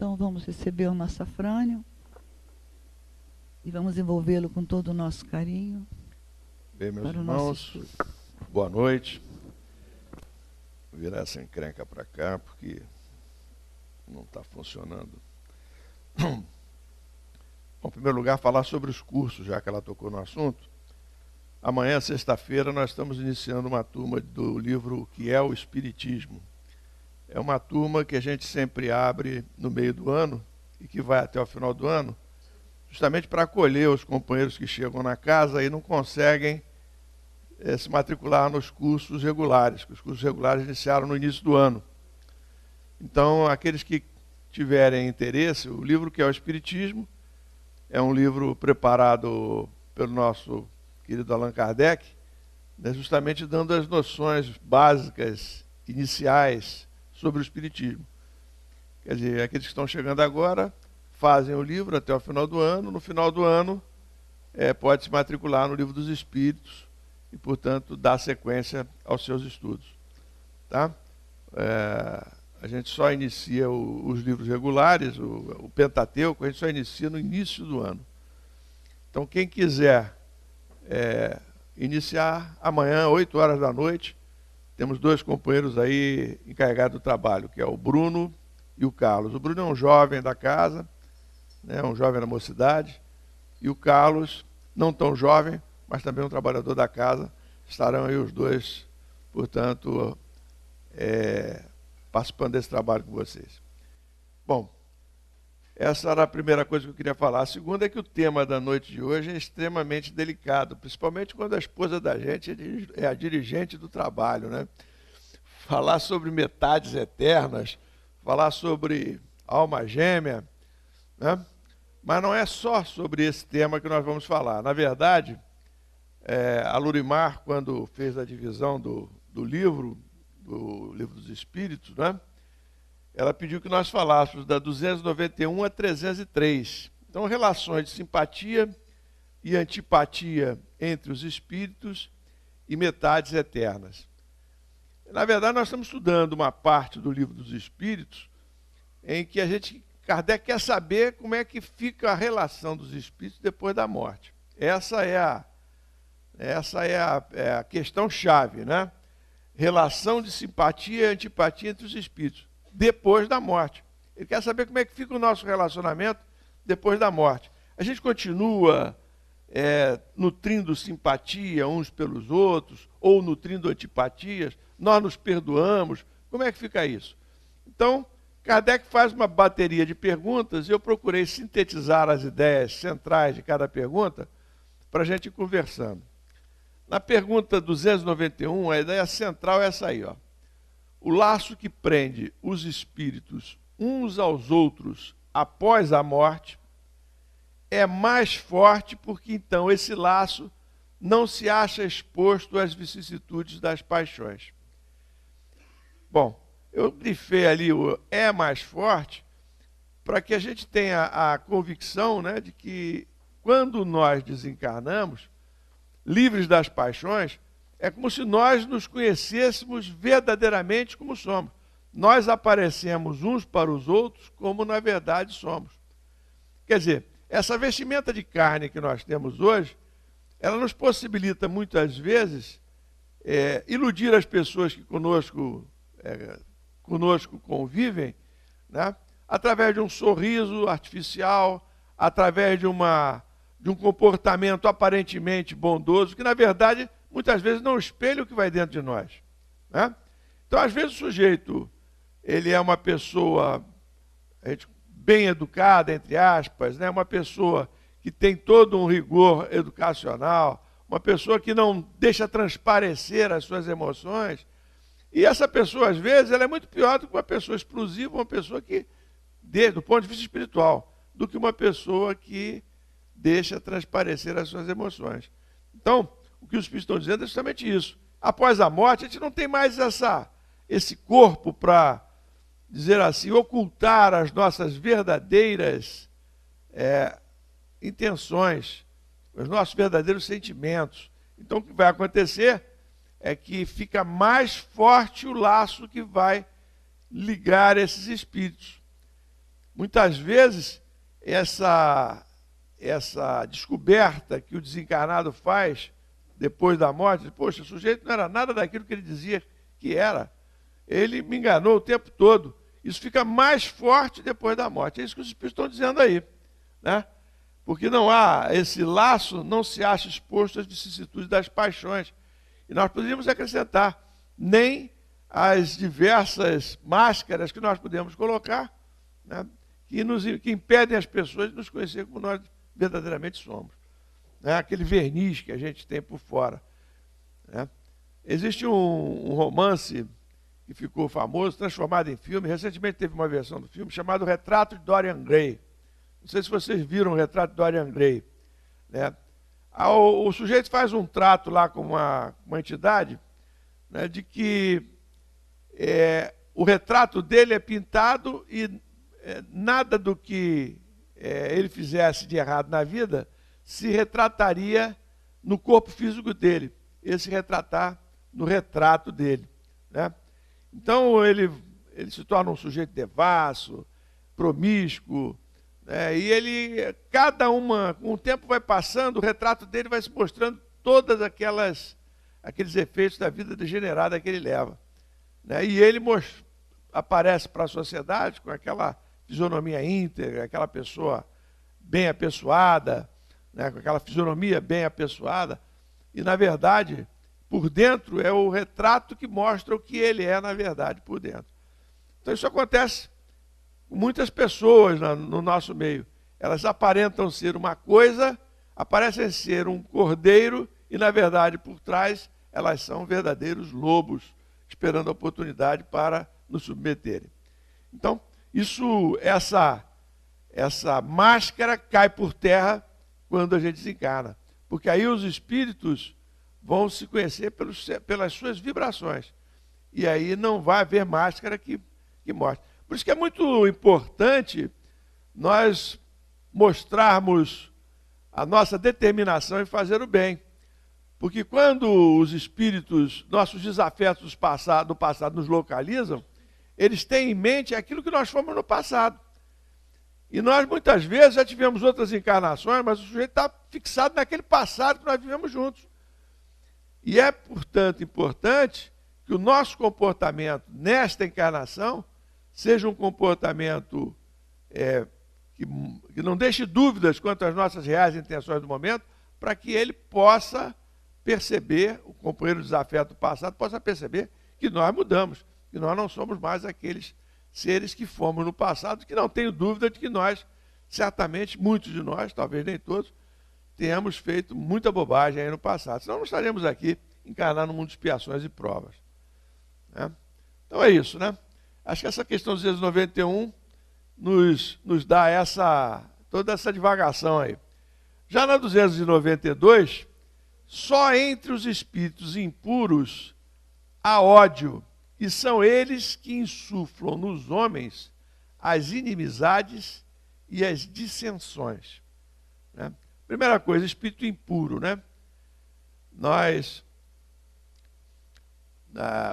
Então vamos receber o nosso Afrânio e vamos envolvê-lo com todo o nosso carinho. Bem, meus irmãos, boa noite. Vou virar essa encrenca para cá, porque não está funcionando. Bom, em primeiro lugar, falar sobre os cursos, já que ela tocou no assunto. Amanhã, sexta-feira, nós estamos iniciando uma turma do livro Que é o Espiritismo. É uma turma que a gente sempre abre no meio do ano e que vai até o final do ano, justamente para acolher os companheiros que chegam na casa e não conseguem se matricular nos cursos regulares, que os cursos regulares iniciaram no início do ano. Então, aqueles que tiverem interesse, o livro Que é o Espiritismo é um livro preparado pelo nosso querido Allan Kardec, né, justamente dando as noções básicas, iniciais, sobre o Espiritismo. Quer dizer, aqueles que estão chegando agora fazem o livro até o final do ano. No final do ano, pode se matricular no Livro dos Espíritos e, portanto, dar sequência aos seus estudos. Tá? A gente só inicia os livros regulares, o Pentateuco, a gente só inicia no início do ano. Então, quem quiser iniciar amanhã, 8 horas da noite, temos 2 companheiros aí encarregados do trabalho, que é o Bruno e o Carlos. O Bruno é um jovem da casa, né, um jovem da mocidade, e o Carlos, não tão jovem, mas também um trabalhador da casa. Estarão aí os 2, portanto, participando desse trabalho com vocês. Bom, essa era a primeira coisa que eu queria falar. A segunda é que o tema da noite de hoje é extremamente delicado, principalmente quando a esposa da gente é a dirigente do trabalho, né? Falar sobre metades eternas, falar sobre alma gêmea, né? Mas não é só sobre esse tema que nós vamos falar. Na verdade, a Lurimar, quando fez a divisão do livro dos Espíritos, né? Ela pediu que nós falássemos da 291 a 303. Então, relações de simpatia e antipatia entre os espíritos e metades eternas. Na verdade, nós estamos estudando uma parte do Livro dos Espíritos em que Kardec quer saber como é que fica a relação dos espíritos depois da morte. Essa é a questão-chave, né? Relação de simpatia e antipatia entre os espíritos depois da morte. Ele quer saber como é que fica o nosso relacionamento depois da morte. A gente continua nutrindo simpatia uns pelos outros, ou nutrindo antipatias, nós nos perdoamos, como é que fica isso? Então, Kardec faz uma bateria de perguntas e eu procurei sintetizar as ideias centrais de cada pergunta para a gente ir conversando. Na pergunta 291, a ideia central é essa aí, ó. O laço que prende os espíritos uns aos outros após a morte é mais forte porque então esse laço não se acha exposto às vicissitudes das paixões. Bom, eu grifei ali o é mais forte para que a gente tenha a convicção, né, de que quando nós desencarnamos, livres das paixões, é como se nós nos conhecêssemos verdadeiramente como somos. Nós aparecemos uns para os outros como na verdade somos. Quer dizer, essa vestimenta de carne que nós temos hoje, ela nos possibilita muitas vezes iludir as pessoas que conosco convivem, né? Através de um sorriso artificial, através de um comportamento aparentemente bondoso, que na verdade muitas vezes não espelha o que vai dentro de nós, né? Então, às vezes o sujeito, ele é uma pessoa bem educada, entre aspas, né? Uma pessoa que tem todo um rigor educacional, uma pessoa que não deixa transparecer as suas emoções. E essa pessoa, às vezes, ela é muito pior do que uma pessoa explosiva, uma pessoa que, do ponto de vista espiritual, do que uma pessoa que deixa transparecer as suas emoções. Então, o que os espíritos estão dizendo é justamente isso. Após a morte, a gente não tem mais esse corpo para, dizer assim, ocultar as nossas verdadeiras intenções, os nossos verdadeiros sentimentos. Então, o que vai acontecer é que fica mais forte o laço que vai ligar esses espíritos. Muitas vezes, essa descoberta que o desencarnado faz depois da morte, poxa, o sujeito não era nada daquilo que ele dizia que era. Ele me enganou o tempo todo. Isso fica mais forte depois da morte. É isso que os espíritos estão dizendo aí, né? Porque não há esse laço, não se acha exposto às vicissitudes das paixões. E nós poderíamos acrescentar, nem as diversas máscaras que nós podemos colocar, né, que impedem as pessoas de nos conhecer como nós verdadeiramente somos. Né? Aquele verniz que a gente tem por fora. Né? Existe um romance que ficou famoso, transformado em filme. Recentemente teve uma versão do filme chamado Retrato de Dorian Gray. Não sei se vocês viram o Retrato de Dorian Gray. Né? O sujeito faz um trato lá com uma entidade, né, de que o retrato dele é pintado e nada do que ele fizesse de errado na vida se retrataria no corpo físico dele. Ele se retratar no retrato dele. Né? Então ele se torna um sujeito devasso, promíscuo, né? E ele, com o tempo vai passando, o retrato dele vai se mostrando todas aqueles efeitos da vida degenerada que ele leva. Né? E ele aparece para a sociedade com aquela fisionomia íntegra, aquela pessoa bem apessoada, né? Com aquela fisionomia bem apessoada, e na verdade, por dentro é o retrato que mostra o que ele é na verdade por dentro. Então isso acontece com muitas pessoas no nosso meio. Elas aparentam ser uma coisa, aparecem ser um cordeiro, e na verdade por trás elas são verdadeiros lobos, esperando a oportunidade para nos submeterem. Então, essa máscara cai por terra quando a gente desencarna, porque aí os espíritos vão se conhecer pelas suas vibrações, e aí não vai haver máscara que mostre. Por isso que é muito importante nós mostrarmos a nossa determinação em fazer o bem. Porque quando os espíritos, nossos desafetos do passado nos localizam, eles têm em mente aquilo que nós fomos no passado. E nós muitas vezes já tivemos outras encarnações, mas o sujeito está fixado naquele passado que nós vivemos juntos. E é, portanto, importante que o nosso comportamento nesta encarnação seja um comportamento que não deixe dúvidas quanto às nossas reais intenções do momento, para que ele possa perceber, o companheiro desafeto do passado possa perceber que nós mudamos, que nós não somos mais aqueles seres que fomos no passado, que não tenho dúvida de que nós, certamente, muitos de nós, talvez nem todos, tenhamos feito muita bobagem aí no passado. Senão não estaremos aqui encarnando no mundo de expiações e provas. Né? Então é isso, né? Acho que essa questão dos 291 nos dá toda essa divagação aí. Já na 292, só entre os espíritos impuros há ódio, e são eles que insuflam nos homens as inimizades e as dissensões. Né? Primeira coisa, espírito impuro, né?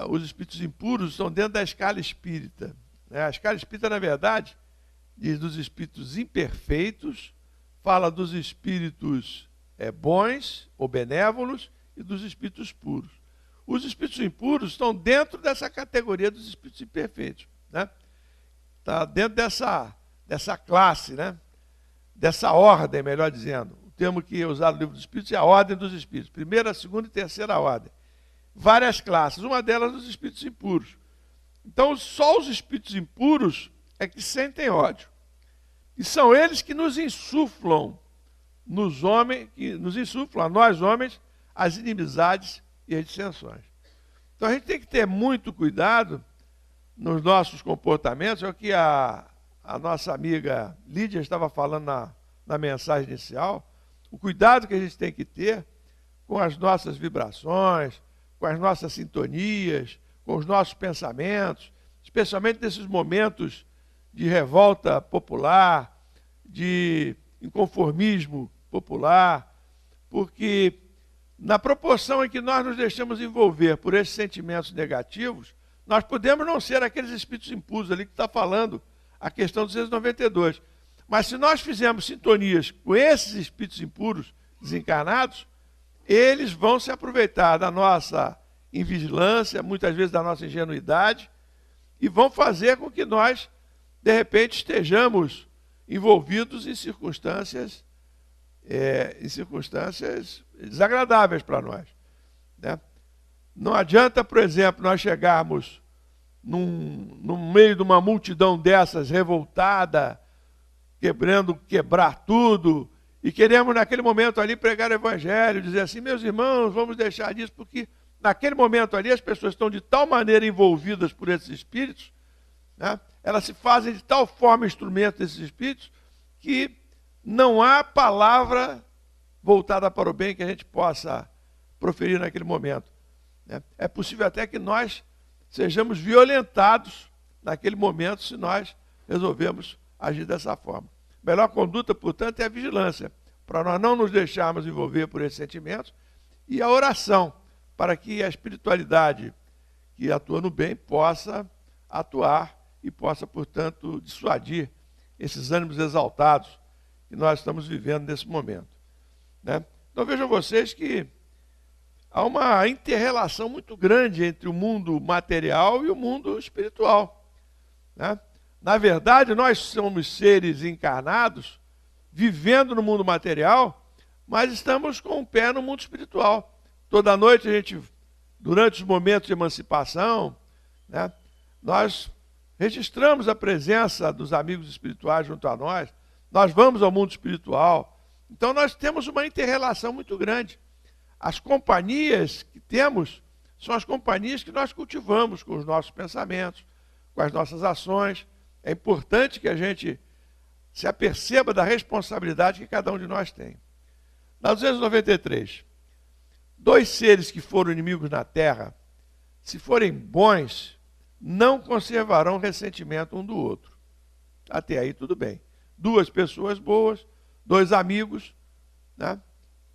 Os espíritos impuros estão dentro da escala espírita. Né? A escala espírita, na verdade, diz dos espíritos imperfeitos, fala dos espíritos bons ou benévolos e dos espíritos puros. Os espíritos impuros estão dentro dessa categoria dos espíritos imperfeitos. Né? Está dentro dessa classe, né? Dessa ordem, melhor dizendo. O termo que é usado no livro dos espíritos é a ordem dos espíritos. Primeira, segunda e terceira ordem. Várias classes, uma delas dos espíritos impuros. Então, só os espíritos impuros é que sentem ódio. E são eles que nos insuflam a nós homens, as inimizades e as dissensões. Então a gente tem que ter muito cuidado nos nossos comportamentos. É o que a nossa amiga Lídia estava falando na mensagem inicial. O cuidado que a gente tem que ter com as nossas vibrações, com as nossas sintonias, com os nossos pensamentos, especialmente nesses momentos de revolta popular, de inconformismo popular, porque na proporção em que nós nos deixamos envolver por esses sentimentos negativos, nós podemos não ser aqueles espíritos impuros ali que está falando a questão 292. Mas se nós fizermos sintonias com esses espíritos impuros, desencarnados, eles vão se aproveitar da nossa invigilância, muitas vezes da nossa ingenuidade, e vão fazer com que nós, de repente, estejamos envolvidos em circunstâncias desagradáveis para nós, né? Não adianta, por exemplo, nós chegarmos no meio de uma multidão dessas revoltada, quebrar tudo, e queremos naquele momento ali pregar o evangelho, dizer assim, meus irmãos, vamos deixar disso, porque naquele momento ali as pessoas estão de tal maneira envolvidas por esses espíritos, né? Elas se fazem de tal forma instrumento desses espíritos, que não há palavra voltada para o bem que a gente possa proferir naquele momento, né? É possível até que nós sejamos violentados naquele momento se nós resolvemos agir dessa forma. A melhor conduta, portanto, é a vigilância, para nós não nos deixarmos envolver por esses sentimentos, e a oração, para que a espiritualidade que atua no bem possa atuar e possa, portanto, dissuadir esses ânimos exaltados que nós estamos vivendo nesse momento, né? Então vejam vocês que há uma inter-relação muito grande entre o mundo material e o mundo espiritual, né? Na verdade, nós somos seres encarnados, vivendo no mundo material, mas estamos com o pé no mundo espiritual. Toda noite a gente, durante os momentos de emancipação, né, nós registramos a presença dos amigos espirituais junto a nós, nós vamos ao mundo espiritual. Então nós temos uma inter-relação muito grande. As companhias que temos são as companhias que nós cultivamos com os nossos pensamentos, com as nossas ações. É importante que a gente se aperceba da responsabilidade que cada um de nós tem. Na 293, 2 seres que foram inimigos na terra, se forem bons, não conservarão ressentimento um do outro. Até aí tudo bem. 2 pessoas boas, 2 amigos, né?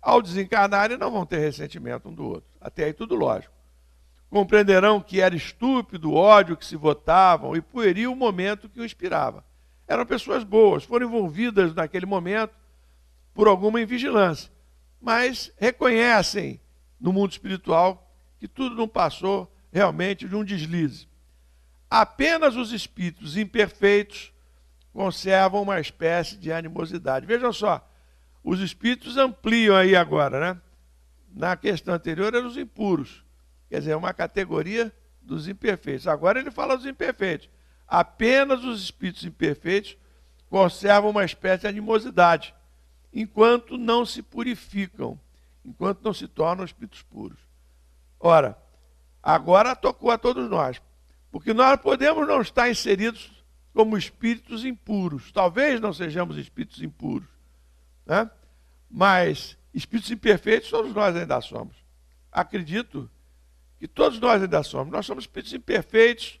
Ao desencarnarem não vão ter ressentimento um do outro. Até aí tudo lógico. Compreenderão que era estúpido o ódio que se votavam e pueril o momento que o inspirava. Eram pessoas boas, foram envolvidas naquele momento por alguma invigilância, mas reconhecem no mundo espiritual que tudo não passou realmente de um deslize. Apenas os espíritos imperfeitos conservam uma espécie de animosidade. Vejam só, os espíritos ampliam aí agora, né? Na questão anterior eram os impuros. Quer dizer, é uma categoria dos imperfeitos. Agora ele fala dos imperfeitos. Apenas os espíritos imperfeitos conservam uma espécie de animosidade, enquanto não se purificam, enquanto não se tornam espíritos puros. Ora, agora tocou a todos nós, porque nós podemos não estar inseridos como espíritos impuros. Talvez não sejamos espíritos impuros, né? Mas espíritos imperfeitos todos nós ainda somos. Acredito que todos nós ainda somos. Nós somos espíritos imperfeitos,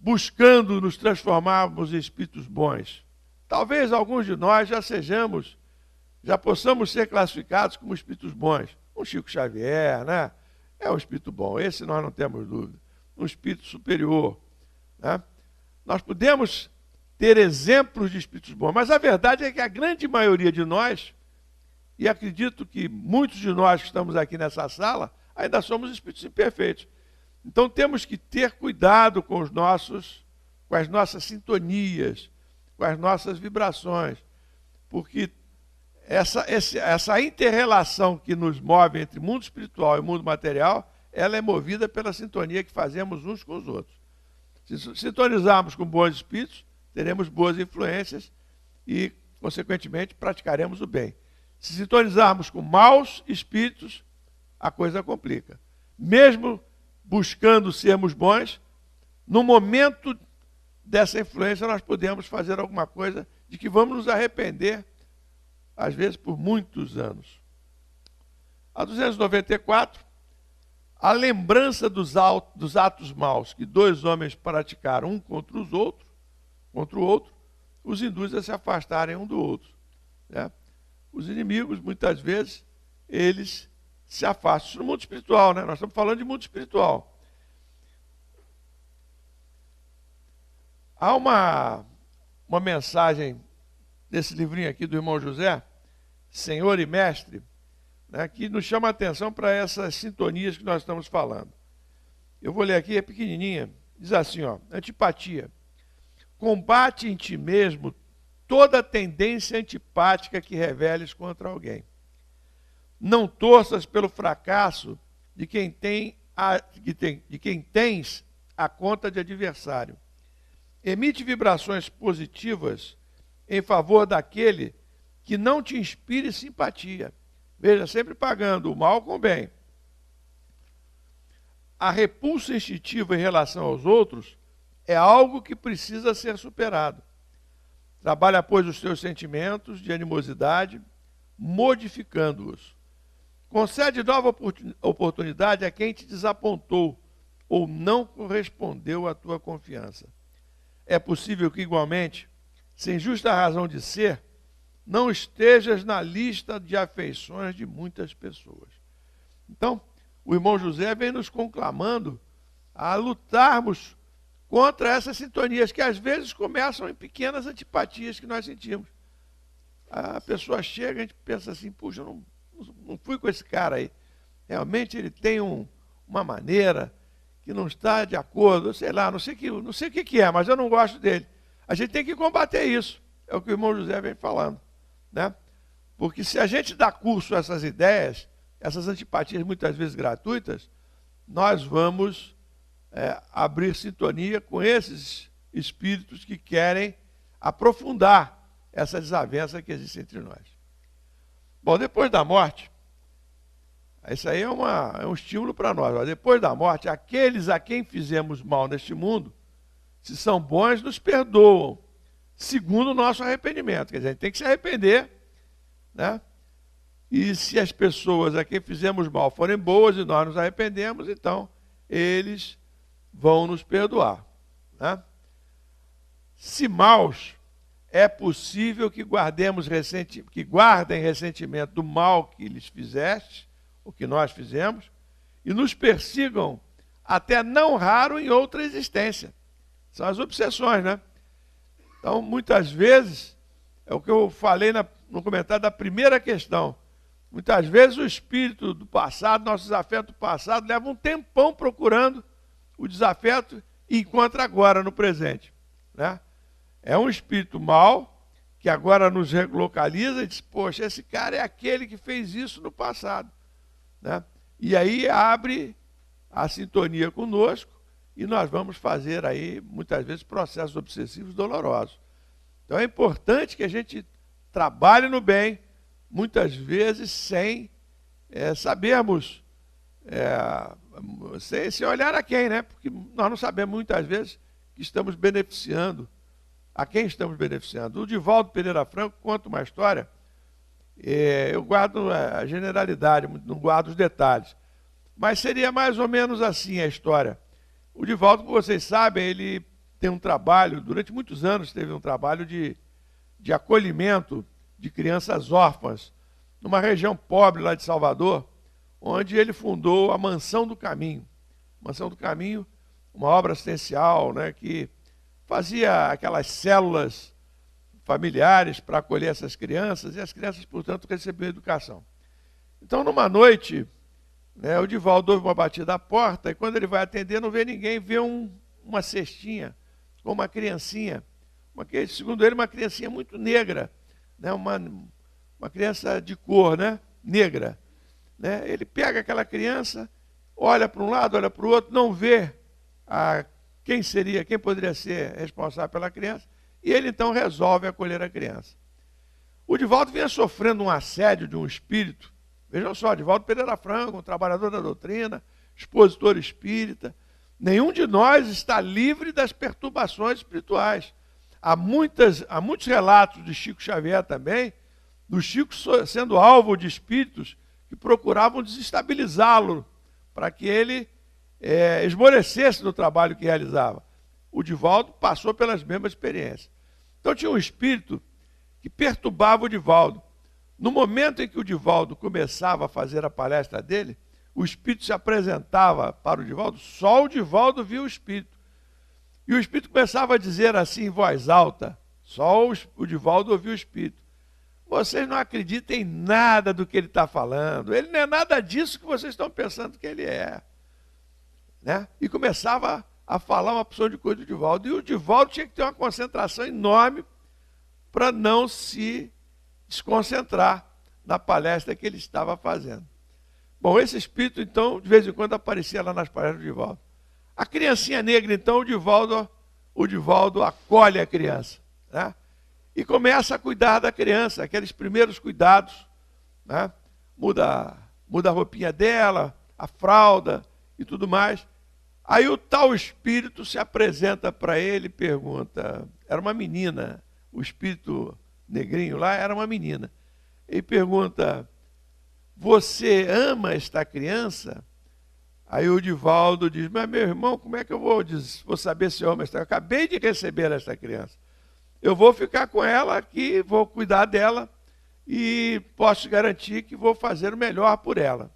buscando nos transformarmos em espíritos bons. Talvez alguns de nós já possamos ser classificados como espíritos bons. Um Chico Xavier, né? É um espírito bom, esse nós não temos dúvida. Um espírito superior, né? Nós podemos ter exemplos de espíritos bons, mas a verdade é que a grande maioria de nós, e acredito que muitos de nós que estamos aqui nessa sala, ainda somos espíritos imperfeitos. Então temos que ter cuidado com as nossas sintonias, com as nossas vibrações, porque essa inter-relação que nos move entre mundo espiritual e mundo material, ela é movida pela sintonia que fazemos uns com os outros. Se sintonizarmos com bons espíritos, teremos boas influências e, consequentemente, praticaremos o bem. Se sintonizarmos com maus espíritos, a coisa complica. Mesmo buscando sermos bons, no momento dessa influência nós podemos fazer alguma coisa de que vamos nos arrepender, às vezes por muitos anos. A 294, a lembrança dos atos maus que 2 homens praticaram um contra o outro, os induz a se afastarem um do outro, né? Os inimigos, muitas vezes, eles se afastam. Isso no mundo espiritual, né? Nós estamos falando de mundo espiritual. Há uma mensagem desse livrinho aqui do irmão José, Senhor e Mestre, né, que nos chama a atenção para essas sintonias que nós estamos falando. Eu vou ler aqui, é pequenininha, diz assim, ó, antipatia. Combate em ti mesmo toda tendência antipática que reveles contra alguém. Não torças pelo fracasso de quem tens a conta de adversário. Emite vibrações positivas em favor daquele que não te inspire simpatia. Veja, sempre pagando o mal com o bem. A repulsa instintiva em relação aos outros é algo que precisa ser superado. Trabalha, pois, os teus sentimentos de animosidade, modificando-os. Concede nova oportunidade a quem te desapontou ou não correspondeu à tua confiança. É possível que, igualmente, sem justa razão de ser, não estejas na lista de afeições de muitas pessoas. Então, o irmão José vem nos conclamando a lutarmos contra essas sintonias que às vezes começam em pequenas antipatias que nós sentimos. A pessoa chega, a gente pensa assim, puxa, eu não fui com esse cara aí. Realmente ele tem uma maneira que não está de acordo, sei lá, não sei o que é, mas eu não gosto dele. A gente tem que combater isso. É o que o irmão José vem falando, né? Porque se a gente dá curso a essas ideias, essas antipatias muitas vezes gratuitas, nós vamos abrir sintonia com esses espíritos que querem aprofundar essa desavença que existe entre nós. Bom, depois da morte, isso aí é um estímulo para nós. Ó. Depois da morte, aqueles a quem fizemos mal neste mundo, se são bons, nos perdoam, segundo o nosso arrependimento. Quer dizer, a gente tem que se arrepender, né? E se as pessoas a quem fizemos mal forem boas e nós nos arrependemos, então eles vão nos perdoar, né? Se maus, é possível que guardem ressentimento do mal que lhes fizeste, o que nós fizemos, e nos persigam até não raro em outra existência. São as obsessões, né? Então, muitas vezes, é o que eu falei no comentário da primeira questão, muitas vezes o espírito do passado, nosso desafeto do passado, leva um tempão procurando o desafeto e encontra agora no presente, né? É um espírito mau que agora nos relocaliza e diz, poxa, esse cara é aquele que fez isso no passado, né? E aí abre a sintonia conosco e nós vamos fazer aí, muitas vezes, processos obsessivos dolorosos. Então é importante que a gente trabalhe no bem, muitas vezes sem sabermos, sem olhar a quem, né? Porque nós não sabemos muitas vezes que estamos beneficiando. A quem estamos beneficiando? O Divaldo Pereira Franco conta uma história, eu guardo a generalidade, não guardo os detalhes, mas seria mais ou menos assim a história. O Divaldo, como vocês sabem, ele tem um trabalho, durante muitos anos teve um trabalho de acolhimento de crianças órfãs, numa região pobre lá de Salvador, onde ele fundou a Mansão do Caminho. Mansão do Caminho, uma obra assistencial, né, que fazia aquelas células familiares para acolher essas crianças, e as crianças, portanto, recebiam educação. Então, numa noite, né, o Divaldo ouve uma batida à porta, e quando ele vai atender, não vê ninguém, vê uma cestinha com uma criancinha, segundo ele, uma criancinha muito negra, né, uma criança de cor, né, negra. Né? Ele pega aquela criança, olha para um lado, olha para o outro, não vê quem poderia ser responsável pela criança, e ele então resolve acolher a criança. O Divaldo vinha sofrendo um assédio de um espírito. Vejam só, Divaldo Pereira Franco, um trabalhador da doutrina, expositor espírita. Nenhum de nós está livre das perturbações espirituais. Há muitos relatos de Chico Xavier também, do Chico sendo alvo de espíritos que procuravam desestabilizá-lo, para que ele esmorecesse no trabalho que realizava. O Divaldo passou pelas mesmas experiências. Então tinha um espírito que perturbava o Divaldo. No momento em que o Divaldo começava a fazer a palestra dele, o espírito se apresentava para o Divaldo, só o Divaldo via o espírito. E o espírito começava a dizer assim em voz alta, Só o Divaldo ouviu o Espírito. Vocês não acreditam em nada do que ele está falando. Ele não é nada disso que vocês estão pensando que ele é. Né? E começava a falar uma porção de coisa do Divaldo. E o Divaldo tinha que ter uma concentração enorme para não se desconcentrar na palestra que ele estava fazendo. Bom, esse espírito, então, de vez em quando aparecia lá nas palestras do Divaldo. A criancinha negra, então, o Divaldo acolhe a criança, né? E começa a cuidar da criança, aqueles primeiros cuidados, né? Muda a roupinha dela, a fralda e tudo mais. Aí o tal espírito se apresenta para ele e pergunta, era uma menina, o espírito negrinho lá era uma menina, e pergunta, você ama esta criança? Aí o Divaldo diz, mas meu irmão, como é que eu vou saber se eu amo esta criança? Eu acabei de receber esta criança. Eu vou ficar com ela aqui, vou cuidar dela e posso garantir que vou fazer o melhor por ela.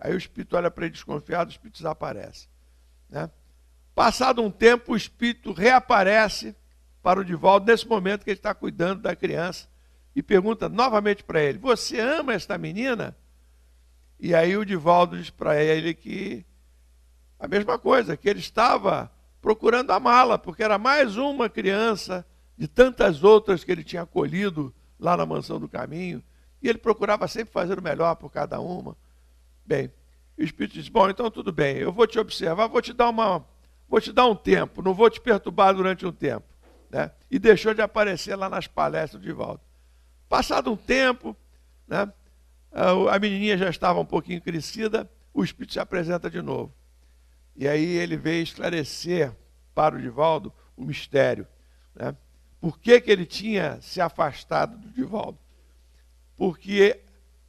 Aí o espírito olha para ele desconfiado, o espírito desaparece. Né? Passado um tempo, o espírito reaparece para o Divaldo, nesse momento que ele está cuidando da criança, e pergunta novamente para ele, você ama esta menina? E aí o Divaldo diz para ele que a mesma coisa, que ele estava procurando amá-la, porque era mais uma criança de tantas outras que ele tinha acolhido lá na Mansão do Caminho, e ele procurava sempre fazer o melhor por cada uma. Bem, o Espírito diz, bom, então tudo bem, eu vou te observar, vou te dar um tempo, não vou te perturbar durante um tempo. Né? E deixou de aparecer lá nas palestras do Divaldo. Passado um tempo, né, a menininha já estava um pouquinho crescida, o Espírito se apresenta de novo. E aí ele veio esclarecer para o Divaldo o mistério. Né? Por que ele tinha se afastado do Divaldo? Porque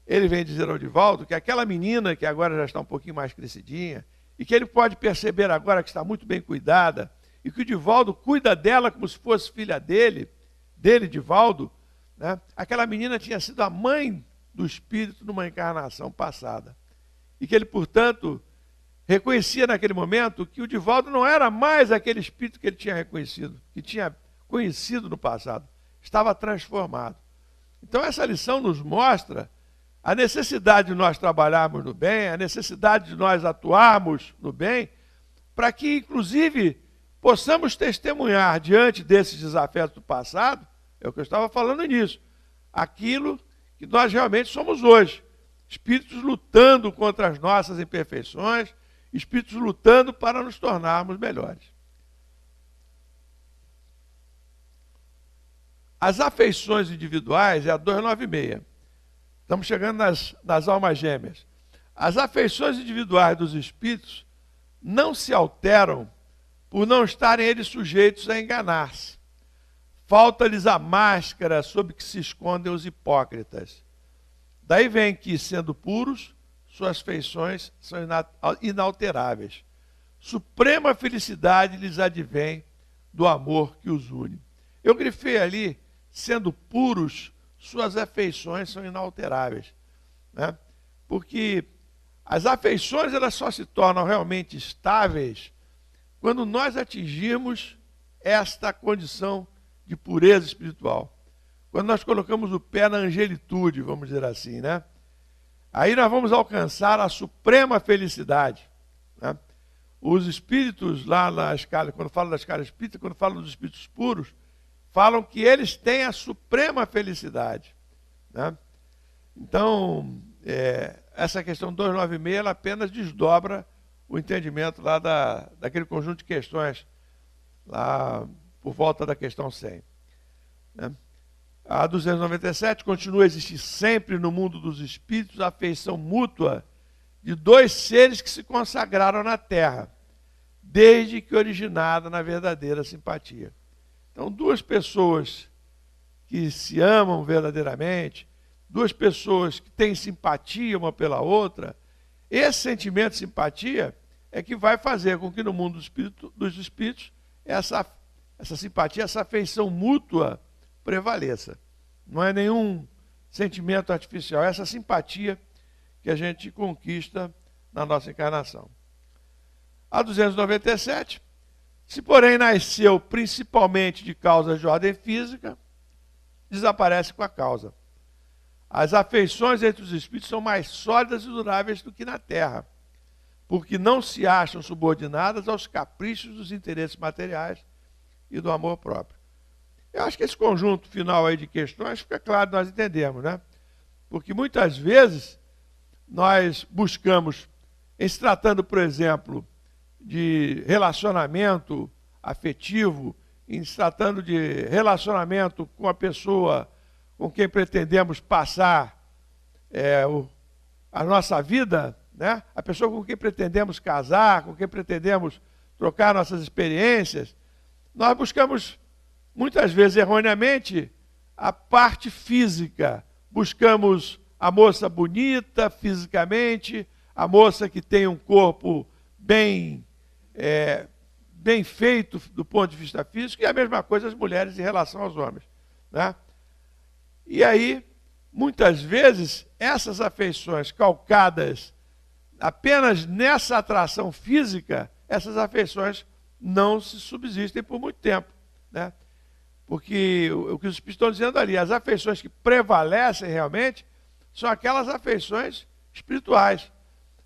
ele vem dizer ao Divaldo que aquela menina, que agora já está um pouquinho mais crescidinha, e que ele pode perceber agora que está muito bem cuidada, e que o Divaldo cuida dela como se fosse filha dele, Divaldo, né? Aquela menina tinha sido a mãe do espírito numa encarnação passada. E que ele, portanto, reconhecia naquele momento que o Divaldo não era mais aquele espírito que ele tinha reconhecido, que tinha conhecido no passado, estava transformado. Então essa lição nos mostra a necessidade de nós trabalharmos no bem, a necessidade de nós atuarmos no bem, para que, inclusive, possamos testemunhar diante desses desafetos do passado, é o que eu estava falando nisso, aquilo que nós realmente somos hoje. Espíritos lutando contra as nossas imperfeições, espíritos lutando para nos tornarmos melhores. As afeições individuais é a 296. Estamos chegando nas almas gêmeas. As afeições individuais dos espíritos não se alteram por não estarem eles sujeitos a enganar-se. Falta-lhes a máscara sob que se escondem os hipócritas. Daí vem que, sendo puros, suas feições são inalteráveis. Suprema felicidade lhes advém do amor que os une. Eu grifei ali, sendo puros, suas afeições são inalteráveis. Né? Porque as afeições elas só se tornam realmente estáveis quando nós atingirmos esta condição de pureza espiritual. Quando nós colocamos o pé na angelitude, vamos dizer assim, né? Aí nós vamos alcançar a suprema felicidade. Né? Os espíritos lá na escala, quando falam da escala espírita, quando falam dos espíritos puros, falam que eles têm a suprema felicidade. Né? Então, essa questão 296, ela apenas desdobra o entendimento lá daquele conjunto de questões, lá por volta da questão 100. Né? A 297, continua a existir sempre no mundo dos espíritos a afeição mútua de dois seres que se consagraram na Terra, desde que originada na verdadeira simpatia. Então, duas pessoas que se amam verdadeiramente, duas pessoas que têm simpatia uma pela outra, esse sentimento de simpatia é que vai fazer com que no mundo dos espíritos essa simpatia, essa afeição mútua prevaleça. Não é nenhum sentimento artificial, é essa simpatia que a gente conquista na nossa encarnação. A 297, Se, porém, nasceu principalmente de causas de ordem física, desaparece com a causa. As afeições entre os espíritos são mais sólidas e duráveis do que na Terra, porque não se acham subordinadas aos caprichos dos interesses materiais e do amor próprio. Eu acho que esse conjunto final aí de questões fica claro, nós entendemos, né? Porque muitas vezes nós buscamos, em se tratando, por exemplo, de relacionamento afetivo, em se tratando de relacionamento com a pessoa com quem pretendemos passar a nossa vida, né? A pessoa com quem pretendemos casar, com quem pretendemos trocar nossas experiências, nós buscamos, muitas vezes erroneamente, a parte física. Buscamos a moça bonita fisicamente, a moça que tem um corpo bem feito do ponto de vista físico, e a mesma coisa as mulheres em relação aos homens, né? E aí, muitas vezes, essas afeições calcadas apenas nessa atração física, essas afeições não se subsistem por muito tempo, né? Porque o que os espíritos estão dizendo ali, as afeições que prevalecem realmente são aquelas afeições espirituais,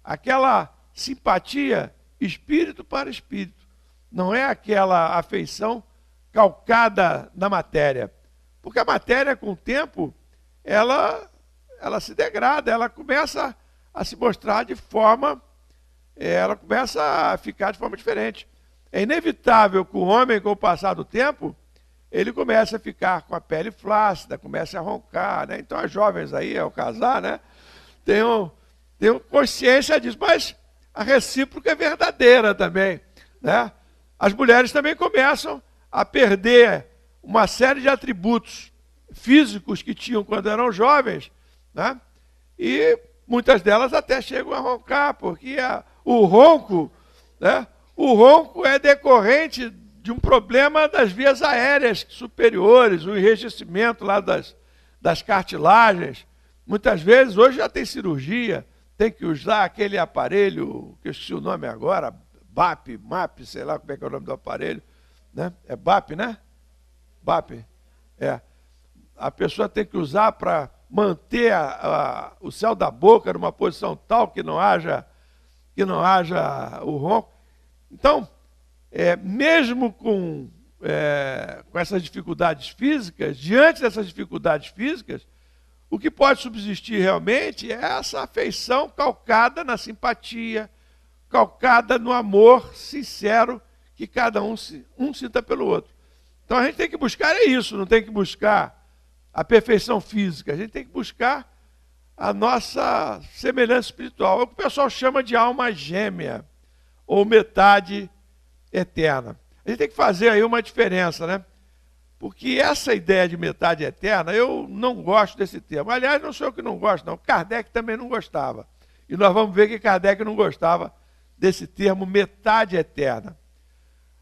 aquela simpatia espírito para espírito, não é aquela afeição calcada na matéria. Porque a matéria, com o tempo, ela se degrada, ela começa a se mostrar de forma, ela começa a ficar de forma diferente. É inevitável que o homem, com o passar do tempo, ele começa a ficar com a pele flácida, começa a roncar, né? Então as jovens aí, ao casar, né, tenham consciência disso, mas a recíproca é verdadeira também, né? As mulheres também começam a perder uma série de atributos físicos que tinham quando eram jovens, né? E muitas delas até chegam a roncar, porque o ronco, né? O ronco é decorrente de um problema das vias aéreas superiores, o enrijecimento lá das cartilagens. Muitas vezes, hoje já tem cirurgia, tem que usar aquele aparelho, que eu esqueci o nome agora, BAP, MAP, sei lá como é que é o nome do aparelho, né? É BAP, né? BAP, é. A pessoa tem que usar para manter o céu da boca numa posição tal que não haja o ronco. Então, mesmo com essas dificuldades físicas, diante dessas dificuldades físicas, o que pode subsistir realmente é essa afeição calcada na simpatia, calcada no amor sincero que cada um sinta pelo outro. Então a gente tem que buscar isso, não tem que buscar a perfeição física, a gente tem que buscar a nossa semelhança espiritual. É o que o pessoal chama de alma gêmea, ou metade eterna. A gente tem que fazer aí uma diferença, né? Porque essa ideia de metade eterna, eu não gosto desse termo. Aliás, não sou eu que não gosto, não. Kardec também não gostava. E nós vamos ver que Kardec não gostava desse termo metade eterna.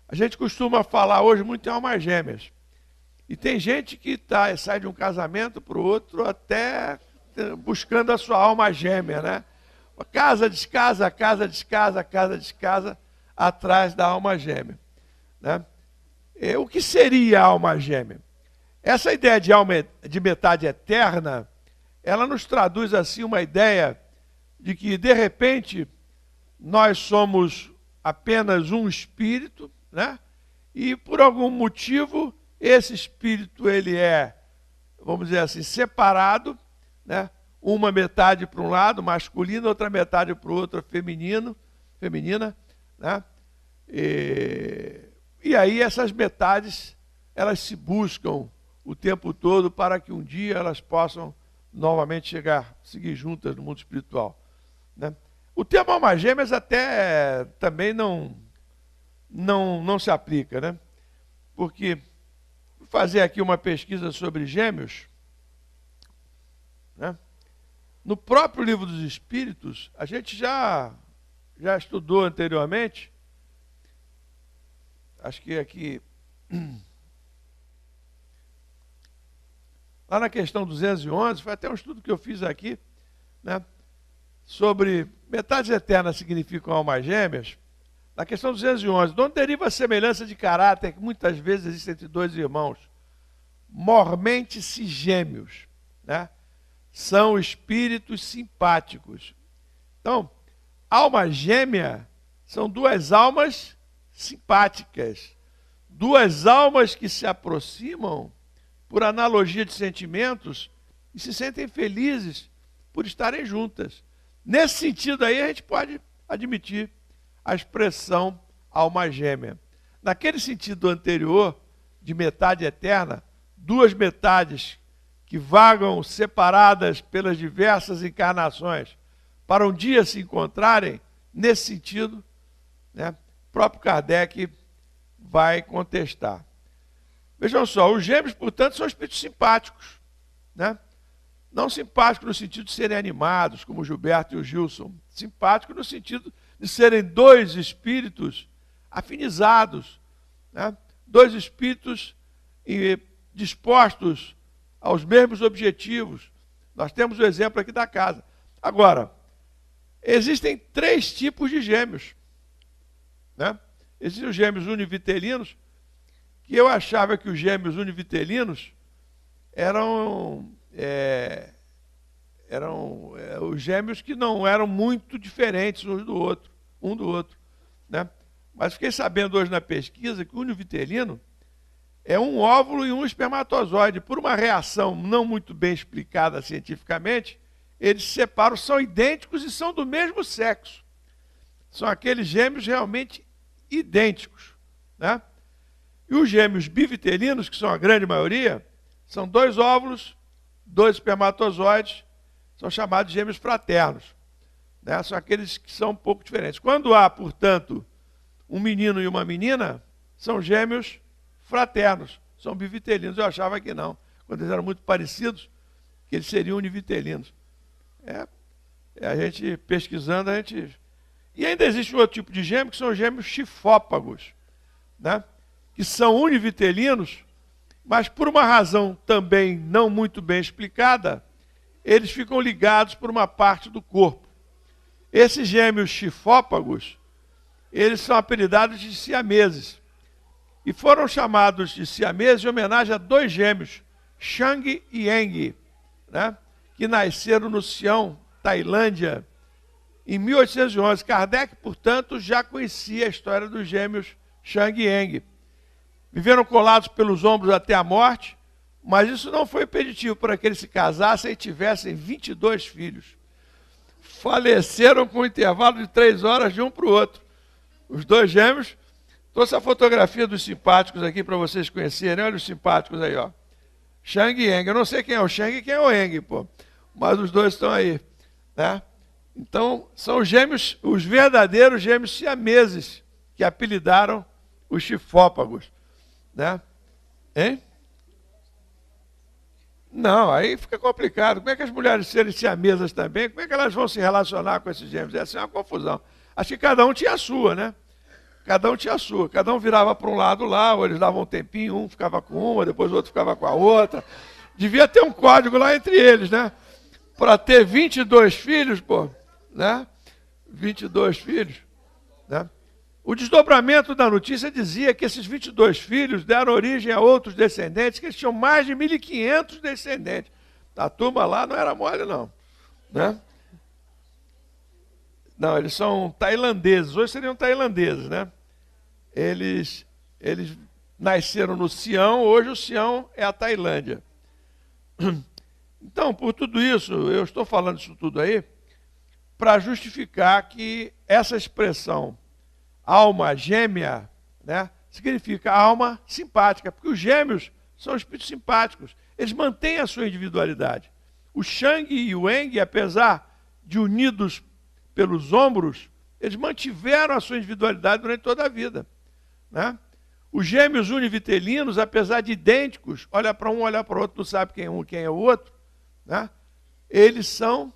A gente costuma falar hoje muito em almas gêmeas. E tem gente que sai de um casamento para o outro até buscando a sua alma gêmea, né? Casa descasa, casa descasa, casa descasa, atrás da alma gêmea, né? O que seria a alma gêmea? Essa ideia de metade eterna, ela nos traduz assim uma ideia de que, de repente, nós somos apenas um espírito, né? E por algum motivo, esse espírito ele é, vamos dizer assim, separado, né? Uma metade para um lado, masculino, outra metade para o outro, feminina, né? E aí essas metades, elas se buscam o tempo todo para que um dia elas possam novamente seguir juntas no mundo espiritual, né? O termo almas gêmeas até também não se aplica, né? Porque, vou fazer aqui uma pesquisa sobre gêmeos, né? No próprio Livro dos Espíritos, a gente já estudou anteriormente, acho que aqui, lá na questão 211, foi até um estudo que eu fiz aqui, né, sobre metades eternas significam almas gêmeas. Na questão 211, de onde deriva a semelhança de caráter que muitas vezes existe entre dois irmãos, mormente gêmeos, né? São espíritos simpáticos. Então, alma gêmea são duas almas simpáticas, duas almas que se aproximam por analogia de sentimentos e se sentem felizes por estarem juntas. Nesse sentido aí, a gente pode admitir a expressão alma gêmea. Naquele sentido anterior, de metade eterna, duas metades que vagam separadas pelas diversas encarnações para um dia se encontrarem, nesse sentido, né, o próprio Kardec vai contestar. Vejam só, os gêmeos, portanto, são espíritos simpáticos, né? Não simpáticos no sentido de serem animados, como o Gilberto e o Gilson, simpáticos no sentido de serem dois espíritos afinizados, né? Dois espíritos dispostos aos mesmos objetivos. Nós temos o exemplo aqui da casa. Agora, existem três tipos de gêmeos, né? Existem os gêmeos univitelinos, que eu achava que os gêmeos univitelinos eram os gêmeos que não eram muito diferentes um do outro, né? Mas fiquei sabendo hoje na pesquisa que o univitelino é um óvulo e um espermatozoide. Por uma reação não muito bem explicada cientificamente, eles se separam, são idênticos e são do mesmo sexo. São aqueles gêmeos realmente idênticos, né? E os gêmeos bivitelinos, que são a grande maioria, são dois óvulos, dois espermatozoides, são chamados de gêmeos fraternos, né? São aqueles que são um pouco diferentes. Quando há, portanto, um menino e uma menina, são gêmeos fraternos, são bivitelinos. Eu achava que não, quando eles eram muito parecidos, que eles seriam univitelinos. A gente pesquisando, a gente... E ainda existe um outro tipo de gêmeo, que são os gêmeos chifópagos, né? Que são univitelinos, mas por uma razão também não muito bem explicada, eles ficam ligados por uma parte do corpo. Esses gêmeos chifópagos, eles são apelidados de siameses. E foram chamados de siameses em homenagem a dois gêmeos, Shang e Eng, né? Que nasceram no Sião, Tailândia, em 1811. Kardec, portanto, já conhecia a história dos gêmeos Shang e Eng. Viveram colados pelos ombros até a morte, mas isso não foi impeditivo para que eles se casassem e tivessem 22 filhos. Faleceram com um intervalo de 3 horas de um para o outro. Os dois gêmeos. Trouxe a fotografia dos simpáticos aqui para vocês conhecerem. Olha os simpáticos aí, ó. Shang e Eng. Eu não sei quem é o Shang e quem é o Eng, pô. Mas os dois estão aí, né? Então, são os gêmeos, os verdadeiros gêmeos siameses, que apelidaram os chifópagos, né? Hein? Não, aí fica complicado. Como é que as mulheres serem siamesas também, como é que elas vão se relacionar com esses gêmeos? Essa é uma confusão. Acho que cada um tinha a sua, né? Cada um tinha a sua. Cada um virava para um lado lá, ou eles davam um tempinho, um ficava com uma, depois o outro ficava com a outra. Devia ter um código lá entre eles, né? Para ter 22 filhos, pô, né? 22 filhos, né? O desdobramento da notícia dizia que esses 22 filhos deram origem a outros descendentes, que eles tinham mais de 1.500 descendentes. A turma lá não era mole, não, né? Não, eles são tailandeses, hoje seriam tailandeses, né? Eles nasceram no Sião, hoje o Sião é a Tailândia. Então, por tudo isso, eu estou falando isso tudo aí para justificar que essa expressão alma gêmea, né, significa alma simpática, porque os gêmeos são espíritos simpáticos, eles mantêm a sua individualidade. O Shang e o Eng, apesar de unidos pelos ombros, eles mantiveram a sua individualidade durante toda a vida, né? Os gêmeos univitelinos, apesar de idênticos, olha para um, olha para o outro, não sabe quem é um, quem é o outro, né? Eles são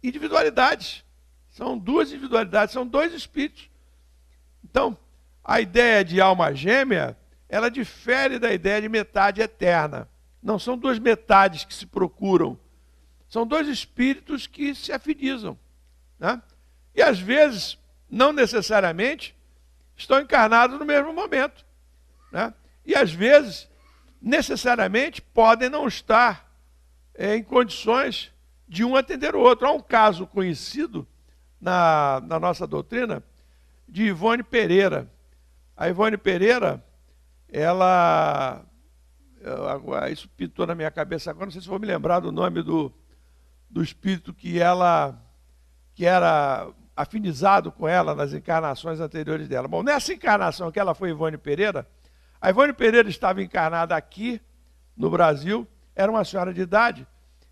individualidades, são duas individualidades, são dois espíritos. Então, a ideia de alma gêmea, ela difere da ideia de metade eterna. Não são duas metades que se procuram, são dois espíritos que se afinizam, né? E às vezes não necessariamente estão encarnados no mesmo momento, né? E às vezes, necessariamente, podem não estar em condições de um atender o outro. Há um caso conhecido na nossa doutrina de Ivone Pereira. A Ivone Pereira, isso pintou na minha cabeça agora, não sei se vou me lembrar do nome do espírito que era afinizado com ela nas encarnações anteriores dela. Bom, nessa encarnação que ela foi Ivone Pereira, a Ivone Pereira estava encarnada aqui no Brasil, era uma senhora de idade,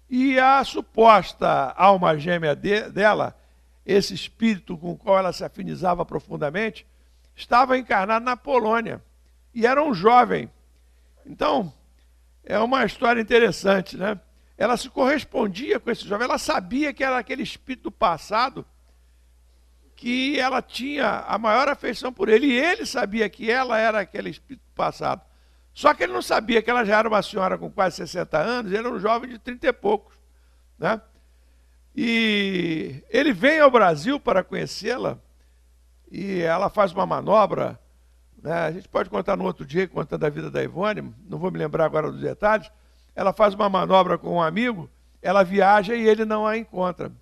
e a suposta alma gêmea dela, esse espírito com o qual ela se afinizava profundamente, estava encarnado na Polônia, e era um jovem. Então, é uma história interessante, né? Ela se correspondia com esse jovem, ela sabia que era aquele espírito do passado, que ela tinha a maior afeição por ele, e ele sabia que ela era aquele espírito do passado. Só que ele não sabia que ela já era uma senhora com quase 60 anos, ele era um jovem de 30 e poucos, né? E ele vem ao Brasil para conhecê-la, e ela faz uma manobra, né? A gente pode contar no outro dia, contando a vida da Ivone, não vou me lembrar agora dos detalhes. Ela faz uma manobra com um amigo, ela viaja e ele não a encontra.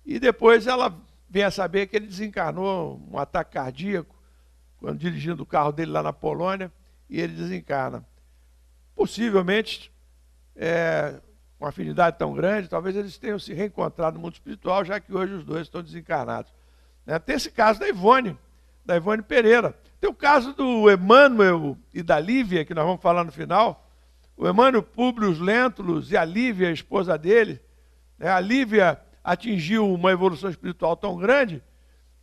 E depois ela vem a saber que ele desencarnou, um ataque cardíaco, quando dirigindo o carro dele lá na Polônia, e ele desencarna. Possivelmente, uma afinidade tão grande, talvez eles tenham se reencontrado no mundo espiritual, já que hoje os dois estão desencarnados. Tem esse caso da Ivone Pereira. Tem o caso do Emmanuel e da Lívia, que nós vamos falar no final. O Emmanuel Públio Lentulus e a Lívia, a esposa dele. A Lívia atingiu uma evolução espiritual tão grande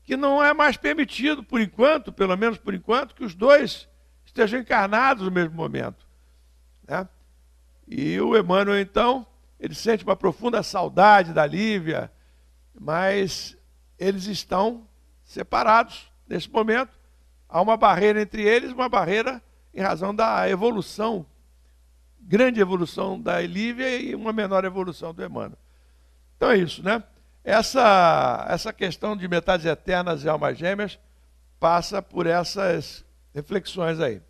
que não é mais permitido, por enquanto, pelo menos por enquanto, que os dois estejam encarnados no mesmo momento, né? E o Emmanuel, então, ele sente uma profunda saudade da Lívia, mas eles estão separados nesse momento. Há uma barreira entre eles, uma barreira em razão da evolução, grande evolução da Lívia e uma menor evolução do Emmanuel. Então é isso, né? Essa questão de metades eternas e almas gêmeas passa por essas reflexões aí.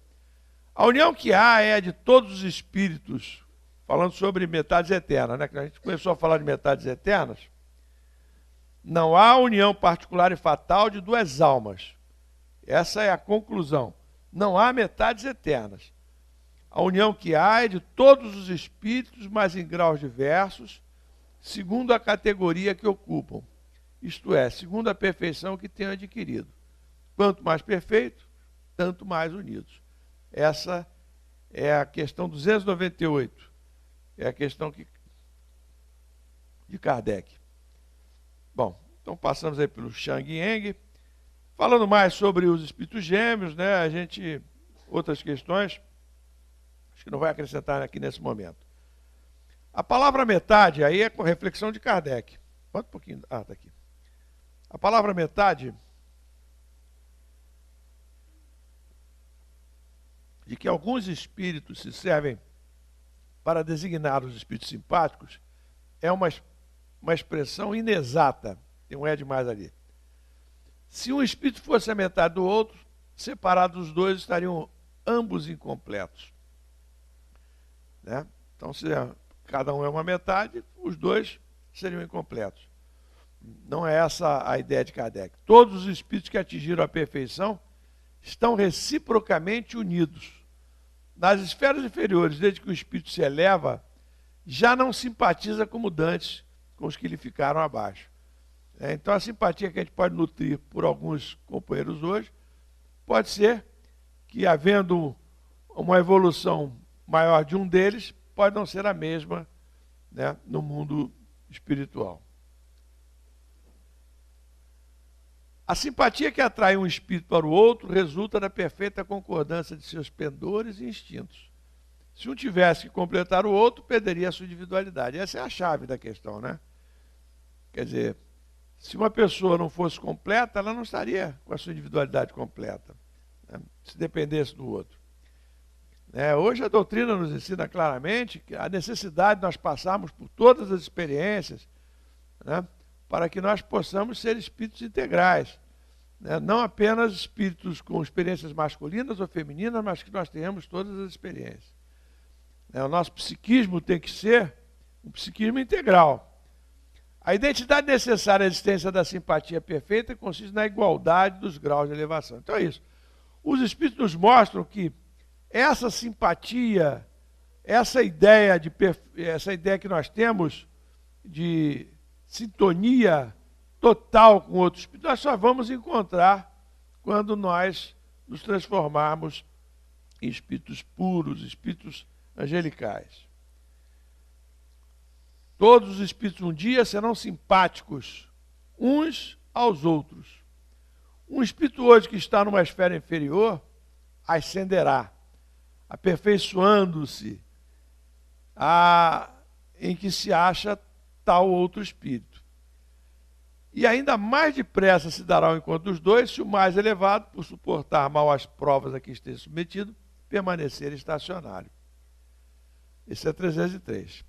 A união que há é a de todos os espíritos, falando sobre metades eternas, né? Que a gente começou a falar de metades eternas. Não há união particular e fatal de duas almas. Essa é a conclusão. Não há metades eternas. A união que há é de todos os espíritos, mas em graus diversos, segundo a categoria que ocupam. Isto é, segundo a perfeição que tenham adquirido. Quanto mais perfeito, tanto mais unidos. Essa é a questão 298. É a questão de Kardec. Bom, então passamos aí pelo Shang Yang. Falando mais sobre os espíritos gêmeos, né? Outras questões, acho que não vai acrescentar aqui nesse momento. A palavra metade, aí é com reflexão de Kardec. Bota um pouquinho. Está aqui. A palavra metade, de que alguns espíritos se servem para designar os espíritos simpáticos, é uma expressão inexata. Tem um é mais ali. Se um espírito fosse a metade do outro, separados os dois, estariam ambos incompletos, né? Então, se cada um é uma metade, os dois seriam incompletos. Não é essa a ideia de Kardec. Todos os espíritos que atingiram a perfeição estão reciprocamente unidos. Nas esferas inferiores, desde que o espírito se eleva, já não simpatiza como dantes com os que lhe ficaram abaixo. Então a simpatia que a gente pode nutrir por alguns companheiros hoje, pode ser que, havendo uma evolução maior de um deles, pode não ser a mesma, né, no mundo espiritual. A simpatia que atrai um espírito para o outro resulta da perfeita concordância de seus pendores e instintos. Se um tivesse que completar o outro, perderia a sua individualidade. Essa é a chave da questão, né? Quer dizer, se uma pessoa não fosse completa, ela não estaria com a sua individualidade completa, né, se dependesse do outro. Hoje a doutrina nos ensina claramente que a necessidade de nós passarmos por todas as experiências, né, para que nós possamos ser espíritos integrais. né? Não apenas espíritos com experiências masculinas ou femininas, mas que nós tenhamos todas as experiências. O nosso psiquismo tem que ser um psiquismo integral. A identidade necessária à existência da simpatia perfeita consiste na igualdade dos graus de elevação. Então é isso. Os espíritos nos mostram que essa simpatia, essa ideia que nós temos de sintonia total com outros espíritos, nós só vamos encontrar quando nós nos transformarmos em espíritos puros, espíritos angelicais. Todos os espíritos um dia serão simpáticos uns aos outros. Um espírito hoje que está numa esfera inferior ascenderá, aperfeiçoando-se em que se acha tal outro espírito. E ainda mais depressa se dará o encontro dos dois, se o mais elevado, por suportar mal as provas a que esteja submetido, permanecer estacionário. Esse é 303.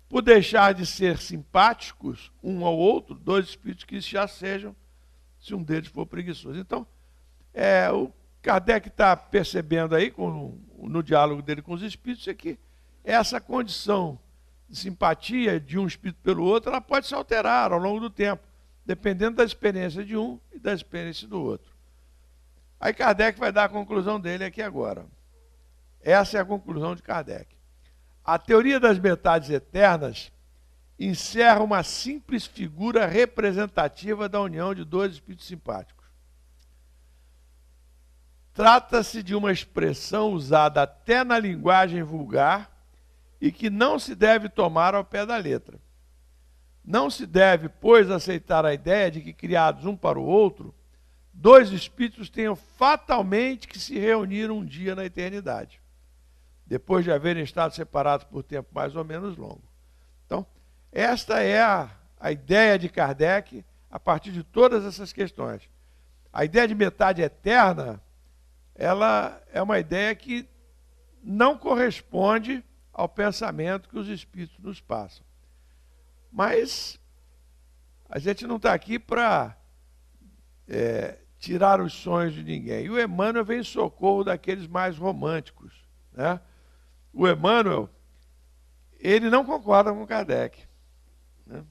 Por deixar de ser simpáticos um ao outro, dois espíritos que já sejam, se um deles for preguiçoso. Então, o Kardec está percebendo aí, no diálogo dele com os espíritos, é que essa condição de simpatia de um espírito pelo outro, ela pode se alterar ao longo do tempo, dependendo da experiência de um e da experiência do outro. Aí Kardec vai dar a conclusão dele aqui agora. Essa é a conclusão de Kardec. A teoria das metades eternas encerra uma simples figura representativa da união de dois espíritos simpáticos. Trata-se de uma expressão usada até na linguagem vulgar e que não se deve tomar ao pé da letra. Não se deve, pois, aceitar a ideia de que, criados um para o outro, dois espíritos tenham fatalmente que se reunir um dia na eternidade, depois de haverem estado separados por tempo mais ou menos longo. Então, esta é a ideia de Kardec a partir de todas essas questões. A ideia de metade eterna, ela é uma ideia que não corresponde ao pensamento que os espíritos nos passam. Mas a gente não está aqui para tirar os sonhos de ninguém. E o Emmanuel vem em socorro daqueles mais românticos, né? O Emmanuel, ele não concorda com Kardec, né?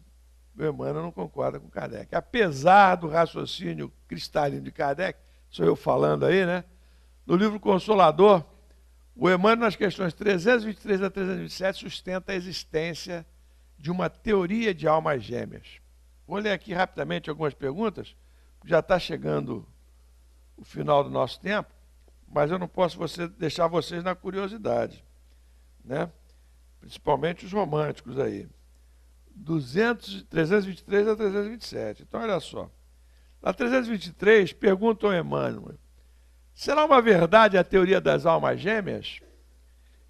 O Emmanuel não concorda com Kardec. Apesar do raciocínio cristalino de Kardec, sou eu falando aí, né? No livro Consolador, o Emmanuel, nas questões 323 a 327, sustenta a existência de uma teoria de almas gêmeas. Vou ler aqui rapidamente algumas perguntas, já está chegando o final do nosso tempo, mas eu não posso deixar vocês na curiosidade, né? Principalmente os românticos aí. 323 a 327. Então, olha só. Na 323, pergunta ao Emmanuel: será uma verdade a teoria das almas gêmeas?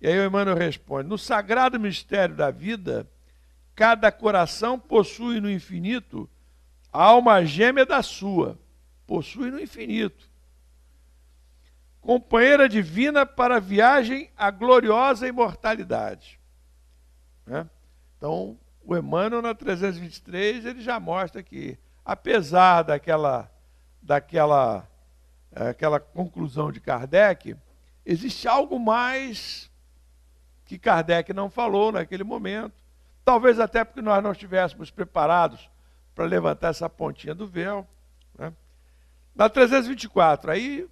E aí o Emmanuel responde: no sagrado mistério da vida, cada coração possui no infinito a alma gêmea da sua. Possui no infinito. Companheira divina para a viagem à gloriosa imortalidade. Né? Então, o Emmanuel, na 323, ele já mostra que, apesar daquela conclusão de Kardec, existe algo mais que Kardec não falou naquele momento. Talvez até porque nós não estivéssemos preparados para levantar essa pontinha do véu. Né? Na 324, aí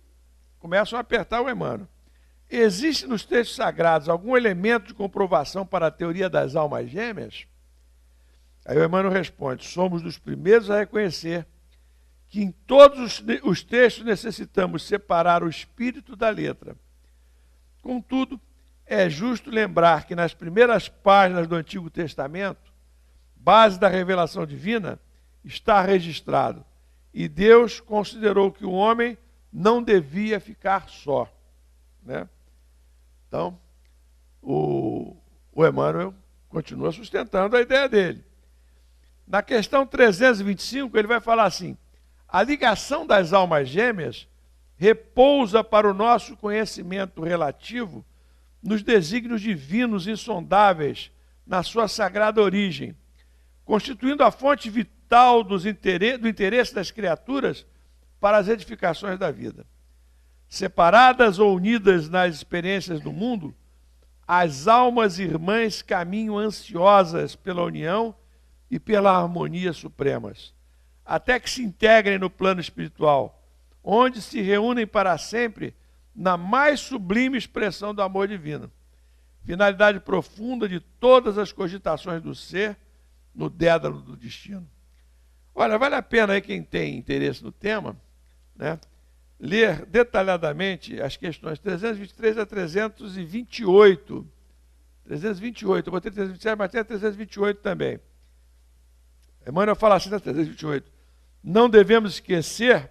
começam a apertar o Emmanuel. Existe nos textos sagrados algum elemento de comprovação para a teoria das almas gêmeas? Aí o Emmanuel responde: somos dos primeiros a reconhecer que em todos os textos necessitamos separar o espírito da letra. Contudo, é justo lembrar que nas primeiras páginas do Antigo Testamento, base da revelação divina, está registrado: e Deus considerou que o homem não devia ficar só. Né? Então, o Emmanuel continua sustentando a ideia dele. Na questão 325, ele vai falar assim: a ligação das almas gêmeas repousa para o nosso conhecimento relativo nos desígnios divinos insondáveis na sua sagrada origem, constituindo a fonte vital do interesse das criaturas para as edificações da vida. Separadas ou unidas nas experiências do mundo, as almas irmãs caminham ansiosas pela união e pela harmonia supremas, até que se integrem no plano espiritual, onde se reúnem para sempre na mais sublime expressão do amor divino, finalidade profunda de todas as cogitações do ser, no dédalo do destino. Olha, vale a pena aí quem tem interesse no tema, né, ler detalhadamente as questões 323 a 328. 328, eu botei 327, mas tem 328 também. Emmanuel fala assim na 328. Não devemos esquecer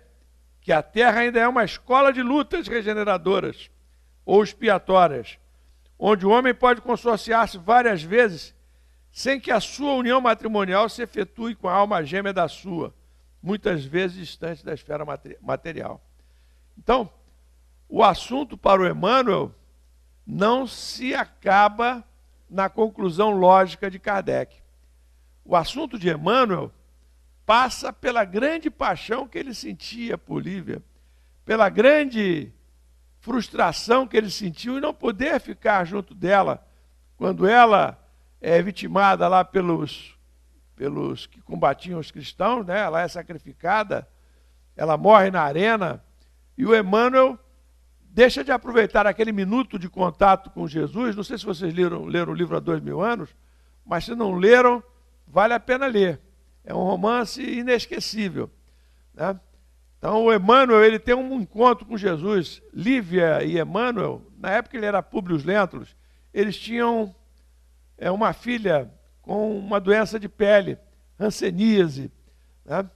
que a Terra ainda é uma escola de lutas regeneradoras ou expiatórias, onde o homem pode consorciar-se várias vezes sem que a sua união matrimonial se efetue com a alma gêmea da sua, muitas vezes distante da esfera material. Então, o assunto para o Emmanuel não se acaba na conclusão lógica de Kardec. O assunto de Emmanuel passa pela grande paixão que ele sentia por Lívia, pela grande frustração que ele sentiu em não poder ficar junto dela, quando ela é vitimada lá pelos que combatiam os cristãos, né? Ela é sacrificada, ela morre na arena, e o Emmanuel deixa de aproveitar aquele minuto de contato com Jesus. Não sei se vocês leram o livro há 2000 anos, mas se não leram, vale a pena ler. É um romance inesquecível, né? Então o Emmanuel, ele tem um encontro com Jesus. Lívia e Emmanuel, na época ele era Públio Lentulus, eles tinham uma filha com uma doença de pele, hanseníase, né?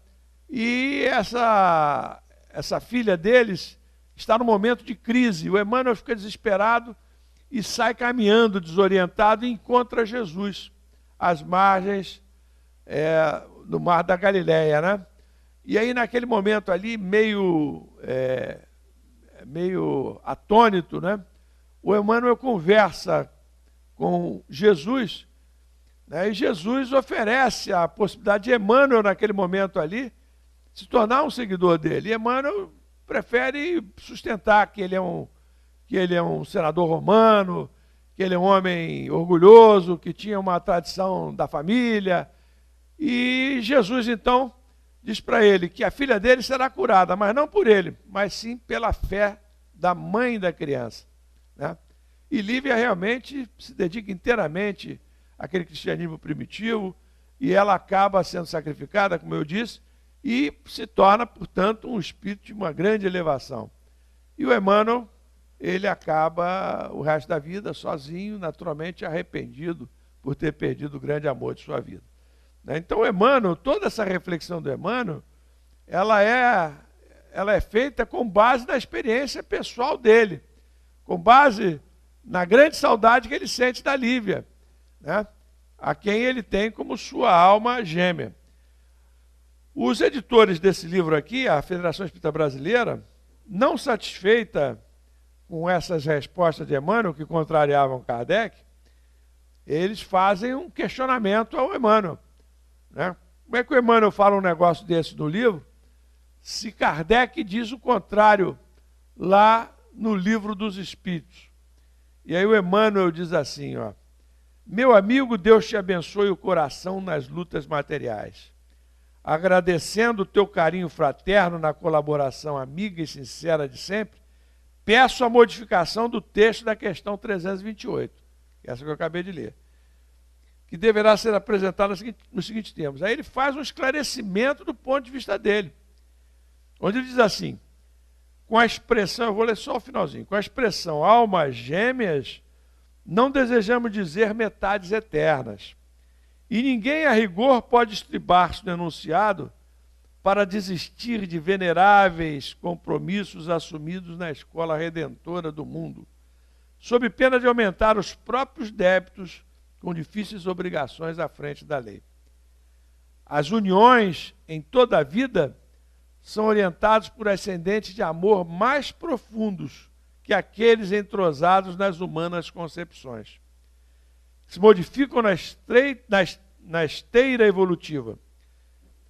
E essa filha deles está no momento de crise. O Emmanuel fica desesperado e sai caminhando, desorientado, e encontra Jesus às margens do Mar da Galileia, né? E aí, naquele momento ali, meio atônito, né, o Emmanuel conversa com Jesus, né, e Jesus oferece a possibilidade de Emmanuel, naquele momento ali, se tornar um seguidor dele. E Emmanuel prefere sustentar que ele é um senador romano, que ele é um homem orgulhoso, que tinha uma tradição da família. E Jesus, então, diz para ele que a filha dele será curada, mas não por ele, mas sim pela fé da mãe da criança, né? E Lívia realmente se dedica inteiramente àquele cristianismo primitivo, e ela acaba sendo sacrificada, como eu disse, e se torna, portanto, um espírito de uma grande elevação. E o Emmanuel, ele acaba o resto da vida sozinho, naturalmente arrependido por ter perdido o grande amor de sua vida. Então o Emmanuel, toda essa reflexão do Emmanuel, ela é feita com base na experiência pessoal dele, com base na grande saudade que ele sente da Lívia, né, a quem ele tem como sua alma gêmea. Os editores desse livro aqui, a Federação Espírita Brasileira, não satisfeita com essas respostas de Emmanuel, que contrariavam Kardec, eles fazem um questionamento ao Emmanuel, né? Como é que o Emmanuel fala um negócio desse no livro, se Kardec diz o contrário lá no Livro dos Espíritos? E aí o Emmanuel diz assim, ó: meu amigo, Deus te abençoe o coração nas lutas materiais. Agradecendo o teu carinho fraterno na colaboração amiga e sincera de sempre, peço a modificação do texto da questão 328, essa que eu acabei de ler, que deverá ser apresentada nos seguintes termos. Aí ele faz um esclarecimento do ponto de vista dele, onde ele diz assim, com a expressão, eu vou ler só o finalzinho, com a expressão almas gêmeas, não desejamos dizer metades eternas. E ninguém a rigor pode estribar-se no enunciado para desistir de veneráveis compromissos assumidos na escola redentora do mundo, sob pena de aumentar os próprios débitos com difíceis obrigações à frente da lei. As uniões em toda a vida são orientadas por ascendentes de amor mais profundos que aqueles entrosados nas humanas concepções. Se modificam na esteira evolutiva.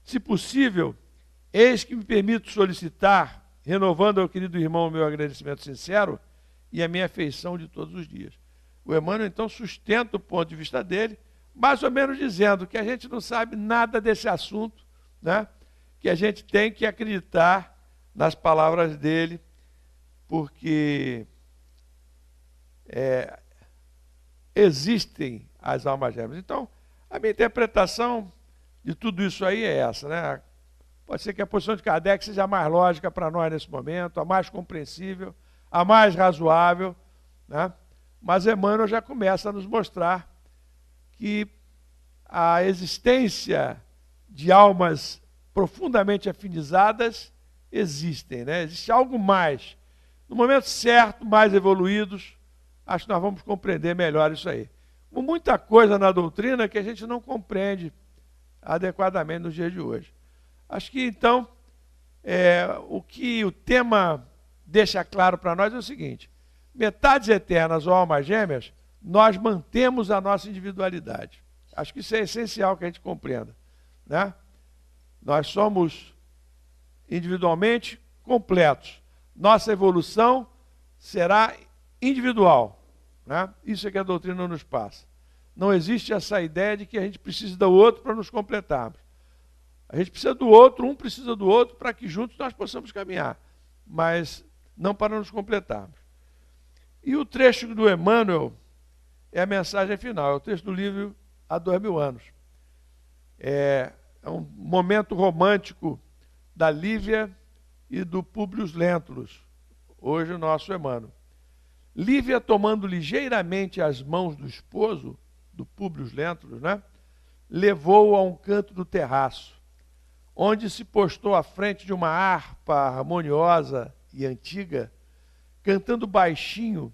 Se possível, Eis que me permito solicitar, renovando ao querido irmão o meu agradecimento sincero e a minha afeição de todos os dias. O Emmanuel, então, sustenta o ponto de vista dele, mais ou menos dizendo que a gente não sabe nada desse assunto, né? Que a gente tem que acreditar nas palavras dele, porque existem as almas gêmeas. Então, a minha interpretação de tudo isso aí é essa, né? Pode ser que a posição de Kardec seja a mais lógica para nós nesse momento, a mais compreensível, a mais razoável, né? Mas Emmanuel já começa a nos mostrar que a existência de almas profundamente afinizadas existem, né? Existe algo mais. No momento certo, mais evoluídos, acho que nós vamos compreender melhor isso aí. Com muita coisa na doutrina que a gente não compreende adequadamente nos dias de hoje. Acho que, então, o que o tema deixa claro para nós é o seguinte: metades eternas ou almas gêmeas, nós mantemos a nossa individualidade. Acho que isso é essencial que a gente compreenda, né? Nós somos individualmente completos. Nossa evolução será individual, né? Isso é que a doutrina nos passa. Não existe essa ideia de que a gente precisa do outro para nos completarmos. A gente precisa do outro, um precisa do outro, para que juntos nós possamos caminhar, mas não para nos completarmos. E o trecho do Emmanuel é a mensagem final, é o texto do livro Há 2000 anos. É um momento romântico da Lívia e do Públio Lentulus, hoje o nosso Emmanuel. Lívia, tomando ligeiramente as mãos do esposo, do Públio Lentulus, né, levou-o a um canto do terraço, onde se postou à frente de uma harpa harmoniosa e antiga, cantando baixinho,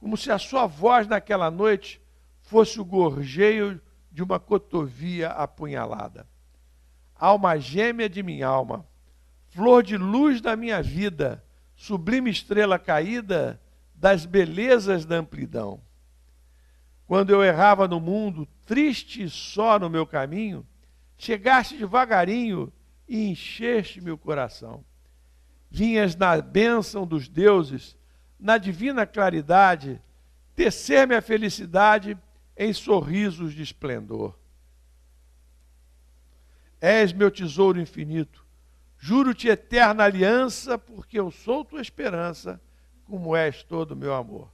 como se a sua voz naquela noite fosse o gorjeio de uma cotovia apunhalada. Alma gêmea de minha alma, flor de luz da minha vida, sublime estrela caída das belezas da amplidão. Quando eu errava no mundo, triste e só no meu caminho, chegaste devagarinho e encheste-me o coração. Vinhas na bênção dos deuses, na divina claridade, tecer-me a felicidade em sorrisos de esplendor. És meu tesouro infinito, juro-te eterna aliança, porque eu sou tua esperança, como és todo o meu amor.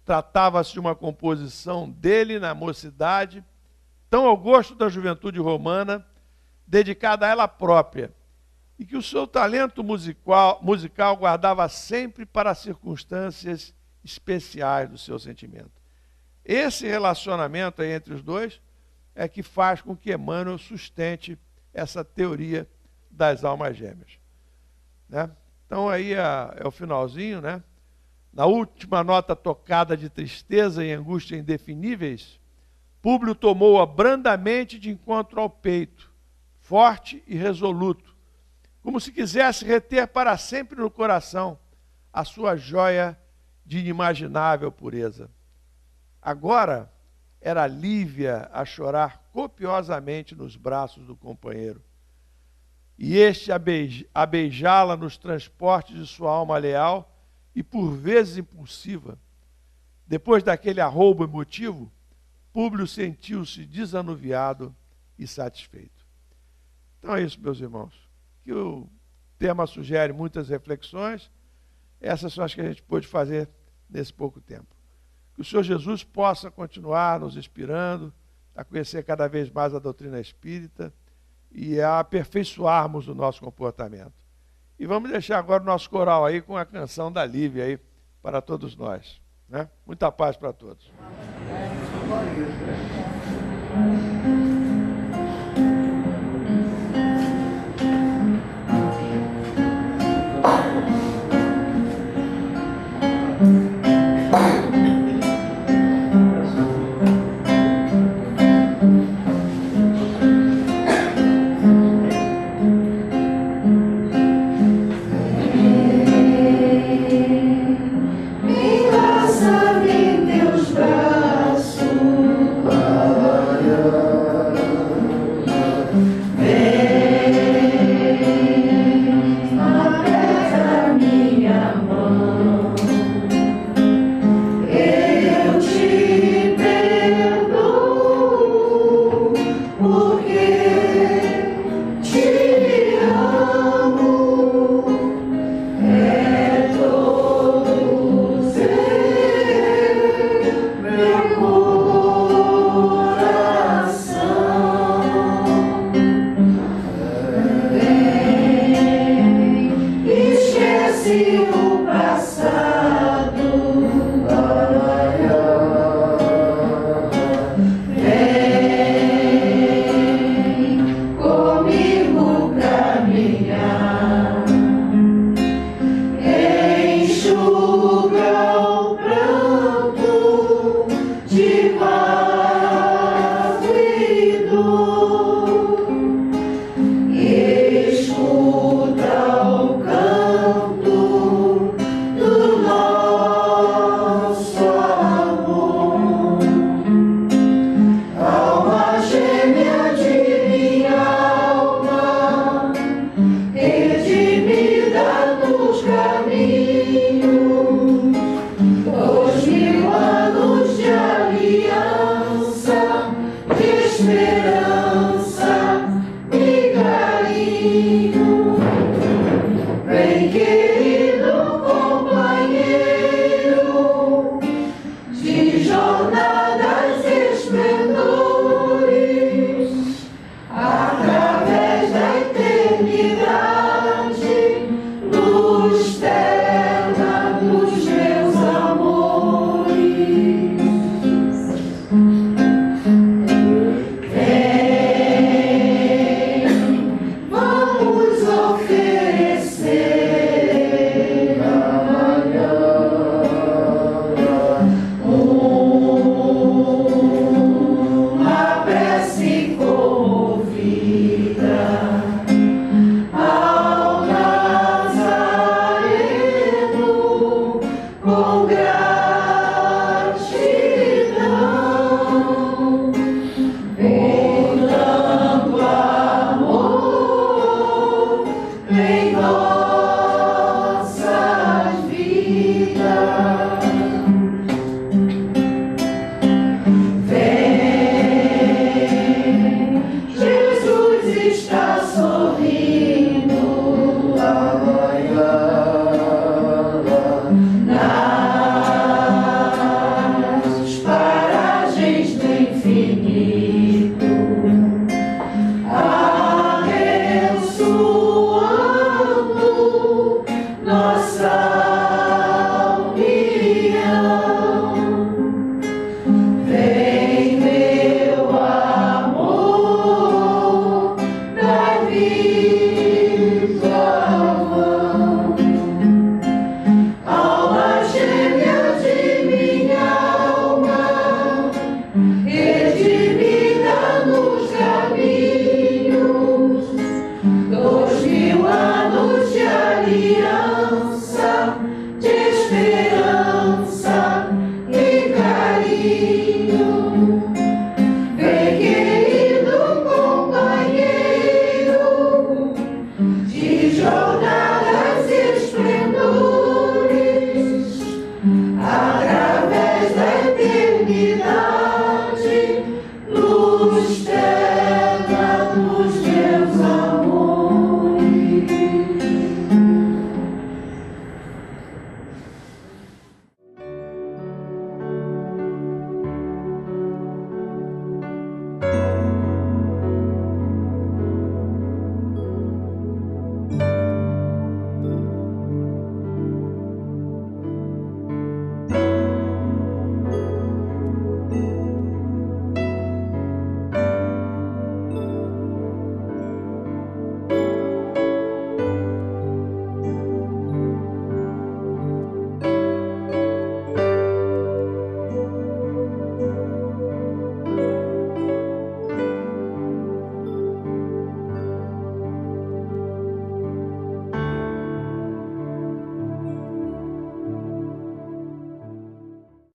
Tratava-se de uma composição dele na mocidade, tão ao gosto da juventude romana, dedicada a ela própria, e que o seu talento musical guardava sempre para circunstâncias especiais do seu sentimento. Esse relacionamento aí entre os dois é que faz com que Emmanuel sustente essa teoria das almas gêmeas, né? Então aí é o finalzinho, né? Na última nota tocada de tristeza e angústia indefiníveis, Públio tomou-a brandamente de encontro ao peito, forte e resoluto, como se quisesse reter para sempre no coração a sua joia de inimaginável pureza. Agora era Lívia a chorar copiosamente nos braços do companheiro, e este a beijá-la nos transportes de sua alma leal e por vezes impulsiva. Depois daquele arroubo emotivo, Públio sentiu-se desanuviado e satisfeito. Então é isso, meus irmãos, que o tema sugere muitas reflexões. Essas são as que a gente pôde fazer nesse pouco tempo. Que o Senhor Jesus possa continuar nos inspirando a conhecer cada vez mais a doutrina espírita e a aperfeiçoarmos o nosso comportamento. E vamos deixar agora o nosso coral aí com a canção da Lívia aí para todos nós, né? Muita paz para todos. Me abraça em teus braços. Esperança e carinho, vem que